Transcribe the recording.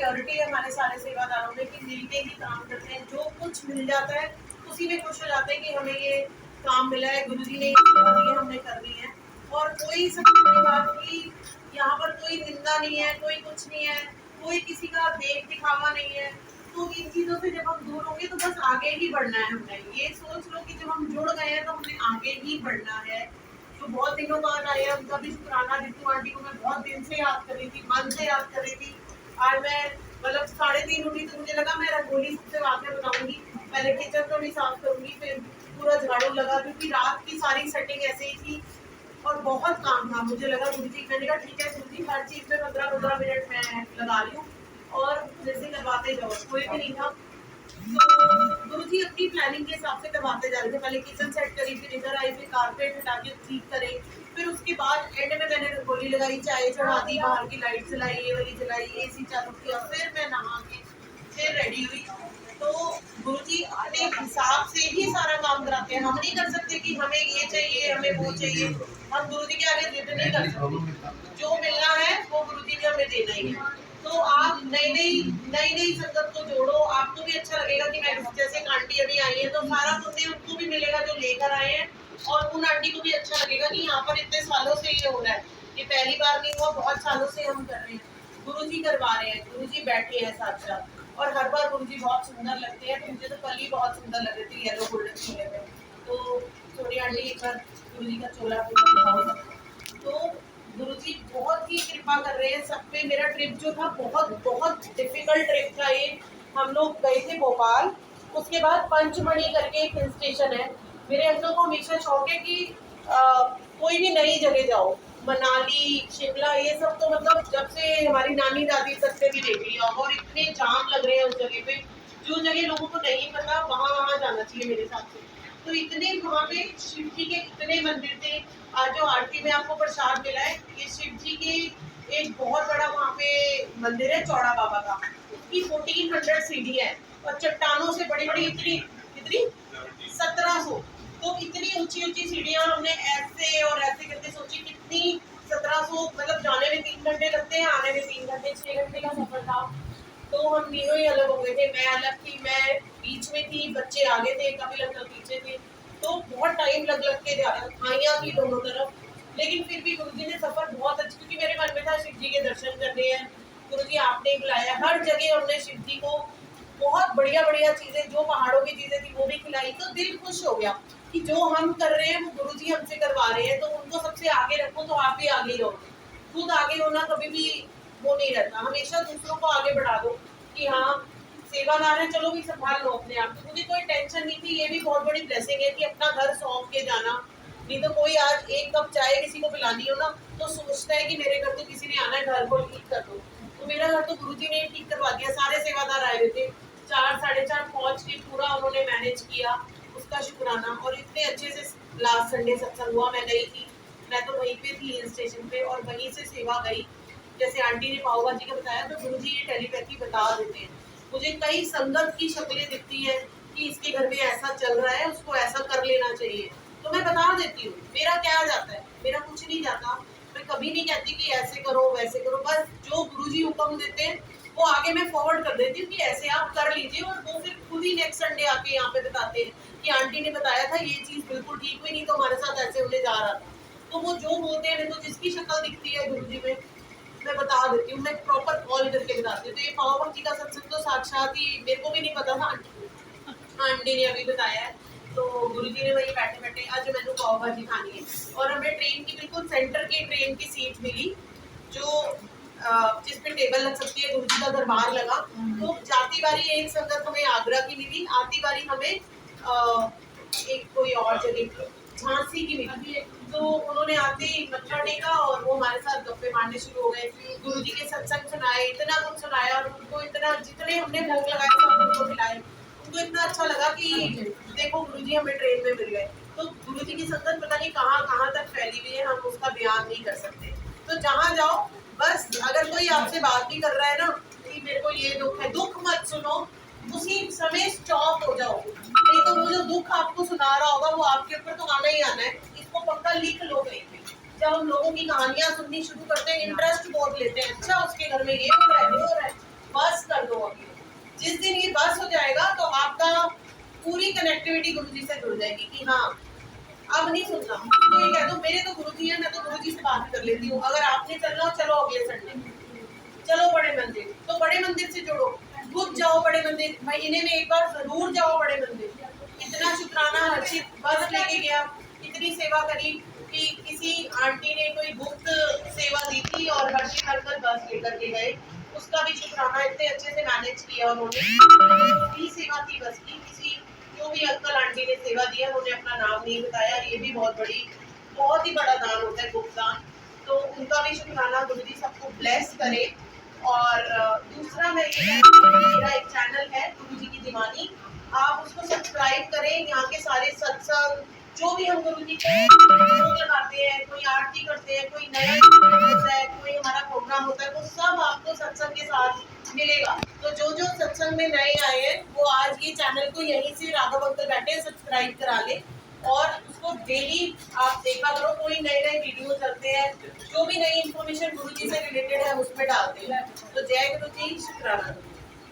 Purity है हमारे सारे सेवादारों में कि मिलके ही काम करते हैं। जो कुछ मिल जाता है उसी में खुश हो जाते हैं कि हमें ये काम मिला है, गुरुजी ने ये सेवा दी है, हमने कर दी है। और कोई सबसे बड़ी बात कि यहाँ पर कोई निंदा नहीं है, कोई कुछ नहीं है, कोई किसी का देख दिखावा नहीं है। तो इन चीज़ों से जब हम दूर होंगे तो बस आगे ही बढ़ना है। हमने ये सोच लो कि जब हम जुड़ गए हैं तो हमें आगे ही बढ़ना है। तो बहुत दिनों बाद आए हैं, उनका भी शुक्राना। जितू आंटी को मैं बहुत दिन से याद कर रही थी, मन से याद कर रही थी। आज मैं मतलब 3:30 उठी तो मुझे लगा मैं रंगोली सबसे वाक़ई बताऊंगी। पहले किचन को भी साफ करूंगी, फिर पूरा झाड़ू लगा, क्योंकि रात की सारी सेटिंग ऐसे ही थी और बहुत काम था। मुझे लगा गुरुजी, मैंने कहा ठीक है गुरुजी, हर चीज़ में 15-15 मिनट मैं लगा रही हूँ और जैसे करवाते जाओ। कोई भी नहीं था तो गुरुजी अपनी प्लानिंग के हिसाब से करवाते जा रहे थे। पहले किचन सेट करी, फिर इधर आई, फिर कारपेट हटा के ठीक करे, फिर उसके बाद एंड में मैंने रंगोली लगाई, चाय चढ़ा दी, बाहर की लाइट जलाई, ये वाली जलाई, एसी चालू किया, फिर मैं नहा के फिर रेडी हुई। तो गुरुजी अपने हिसाब से ही सारा काम कराते हैं। हम नहीं कर सकते कि हमें ये चाहिए, हमें वो चाहिए। हम गुरुजी के आगे जिद नहीं कर सकते। जो मिलना है वो गुरुजी ने हमें देना ही है। तो आप नई संगत को जोड़ो, आपको भी अच्छा लगेगा कि मैं जैसे आंटी अभी आई है तो सारा पुण्य उनको भी मिलेगा जो लेकर आए हैं, और उन आंटी को भी अच्छा लगेगा कि यहाँ पर इतने सालों से ये हो रहा है। ये पहली बार नहीं हुआ, बहुत सालों से हम कर रहे हैं। गुरुजी करवा रहे हैं, गुरुजी बैठे हैं साक्षात, और हर बार गुरुजी बहुत सुंदर लगते हैं। तो मुझे तो कल ही बहुत सुंदर लग रही थी येलो गोल्डन चूल्हे में। तो छोटी आंटी एक बार गुरुजी का चोला पूरा। तो गुरुजी बहुत ही कृपा कर रहे हैं सब पे। मेरा ट्रिप जो था बहुत बहुत डिफिकल्ट ट्रिप था ये। हम लोग गए थे भोपाल, उसके बाद पंचमढ़ी करके एक हिल स्टेशन है। मेरे अंकल को हमेशा शौक है कि कोई भी नई जगह जाओ, मनाली, शिमला, ये सब तो मतलब जब से हमारी नानी दादी तब से भी देख लिया। और इतने जाम लग रहे हैं उस जगह पे, जो जगह लोगों को नहीं पता वहाँ जाना चाहिए मेरे हिसाब से। तो इतने वहाँ पे शिव जी के इतने मंदिर थे। आज जो आरती में आपको प्रसाद मिला है, ये शिव जी की एक बहुत बड़ा वहाँ पे मंदिर है, चौड़ा बाबा का। उसकी 1400 सीढ़ी है और चट्टानों से बड़ी बड़ी, इतनी कितनी 1700। तो इतनी ऊंची ऊंची सीढ़ियाँ हमने ऐसे और ऐसे करके सोची, कितनी 1700, मतलब जाने में 3 घंटे लगते हैं, आने में 3 घंटे, 6 घंटे का सफर था। तो हम तीनों ही अलग हो गए थे। मैं अलग थी, मैं बीच में थी, बच्चे आगे थे, कपिल अंकल पीछे थे। तो बहुत टाइम लग के जा रहा था, खाइयाँ थी दोनों तरफ। लेकिन फिर भी गुरुजी ने सफर बहुत अच्छा, क्योंकि मेरे मन में था शिव जी के दर्शन करने हैं, गुरुजी आपने बुलाया। हर जगह हमने शिव जी को बहुत बढ़िया बढ़िया चीजें, जो पहाड़ों की चीजें थी वो भी खिलाई। तो दिल खुश हो गया कि जो हम कर रहे हैं वो गुरुजी हमसे करवा रहे हैं। तो उनको सबसे आगे रखो तो आप भी आगे रहो। खुद आगे होना कभी भी वो नहीं रहता, हमेशा दूसरों को आगे बढ़ा दो कि हाँ सेवादार है, चलो भी संभाल लो अपने आप। मुझे कोई टेंशन नहीं थी। ये भी बहुत बड़ी ब्लेसिंग है कि अपना घर सौंप के जाना। नहीं तो कोई आज एक कप चाय किसी को पिलानी हो ना तो सोचता है कि मेरे घर तो किसी ने आना है, घर को ठीक कर दो। तो मेरा घर तो गुरुजी ने ठीक करवा दिया। सारे सेवादार आए हुए थे, 4 साढ़े 4 पहुंच के पूरा उन्होंने मैनेज किया, उसका शुक्राना। और इतने अच्छे से लास्ट संडे सत्संग हुआ। मैं गई थी, मैं तो वहीं पे थी हिल स्टेशन पे, और वहीं से सेवा गई। जैसे आंटी ने पाव भाजी का बताया, तो गुरुजी ये टेलीपैथी बता देते हैं। मुझे कई संगत की शक्लें दिखती हैं कि इसके घर में ऐसा चल रहा है, उसको ऐसा कर लेना चाहिए, तो मैं बता देती हूँ। मेरा क्या जाता है, मेरा कुछ नहीं जाता। मैं कभी नहीं कहती कि ऐसे करो वैसे करो, बस जो गुरुजी हुक्म देते हैं वो आगे मैं फॉरवर्ड कर देती हूँ कि ऐसे आप कर लीजिए। और वो फिर खुद ही नेक्स्ट संडे आके यहाँ पे बताते हैं कि आंटी ने बताया था ये चीज़ बिल्कुल ठीक हुई, नहीं तो हमारे साथ ऐसे होने जा रहा था। तो वो जो बोलते हैं, तो जिसकी शक्ल दिखती है गुरुजी में, मैं बता देती हूँ। मैं प्रॉपर कॉल करके बताती हूँ। तो ये पाव भक्ति का सत्संग तो साक्षात ही, मेरे को भी नहीं पता था, आंटी ने अभी बताया है। तो गुरुजी ने वही बैठे बैठे आज मैंने पाव भाजी खानी है। और हमें ट्रेन की बिल्कुल सेंटर की ट्रेन की सीट मिली, जो जिस पे टेबल लग सकती है। गुरुजी का दरबार लगा। तो जाती बारी एक संगत हमें आगरा की मिली, आती बारी हमें एक कोई और जगह झांसी की मिली। तो उन्होंने आते ही मत्था टेका और वो हमारे साथ गप्पे मारने शुरू हो गए। गुरुजी के सत्संग सुनाए, इतना कुछ सुनाया, और उनको इतना, जितने हमने भोग लगाए सब उनको खिलाए। उनको इतना अच्छा लगा कि देखो गुरुजी हमें ट्रेन में मिल गए। तो गुरुजी की संगत पता नहीं कहाँ कहाँ तक फैली हुई है, हम उसका बयान नहीं कर सकते। तो जहाँ जाओ, बस अगर कोई आपसे बात भी कर रहा है ना कि मेरे को ये दुख है, दुख मत सुनो, उसी समय स्टॉप हो जाओ। नहीं तो वो जो दुख आपको सुना रहा होगा वो आपके ऊपर तो आना ही आना है। इसको पक्का लिख लो कहीं पे। जब हम लोगों की कहानियां सुननी शुरू करते हैं, इंटरेस्ट बहुत लेते हैं, अच्छा उसके घर में ये हो रहा है, वो हो रहा है, बस पूरी कनेक्टिविटी गुरु जी से जुड़ जाएगी कि हाँ अब नहीं सुनना। तो ये कह दो मेरे तो गुरु जी है, मैं तो गुरु जी से बात कर लेती हूँ, अगर आपने चलना हो चलो अगले संडे, चलो बड़े मंदिर, तो बड़े मंदिर से जुड़ो, खुद जाओ बड़े मंदिर, महीने में एक बार जरूर जाओ बड़े मंदिर। इतना शुक्राना हर्षित बस लेके गया, इतनी सेवा करी कि किसी आंटी ने कोई गुप्त सेवा दी थी और हर्षित अंकल बस लेकर के गए, उसका भी शुक्राना, इतने अच्छे से मैनेज किया उन्होंने। जो भी सेवा थी बस की, किसी जो भी अंकल आंटी ने सेवा दिया उन्होंने अपना नाम नहीं बताया, ये भी बहुत ही बड़ा दान होता है गुप्त दान, तो उनका भी शुक्राना। गुरु जी सबको ब्लेस करे। और दूसरा मैं ये मेरा एक चैनल है गुरु जी की दीवानी, आप उसको सब्सक्राइब करें। यहाँ के सारे सत्संग जो भी हम गुरु जी को भोग लगाते हैं, कोई आरती करते हैं, कोई नया होता है, कोई हमारा प्रोग्राम होता है, वो सब आपको सत्संग के साथ मिलेगा। तो जो जो सत्संग में नए आए हैं वो आज ये चैनल को यहीं से राघव अंकल बैठे सब्सक्राइब करा ले और उसको डेली आप देखा करो, कोई नए नए वीडियो चलते हैं, जो भी नई इन्फॉर्मेशन गुरु जी से रिलेटेड है उसमें डालते हैं। तो जय गुरु जी, शुक्राना।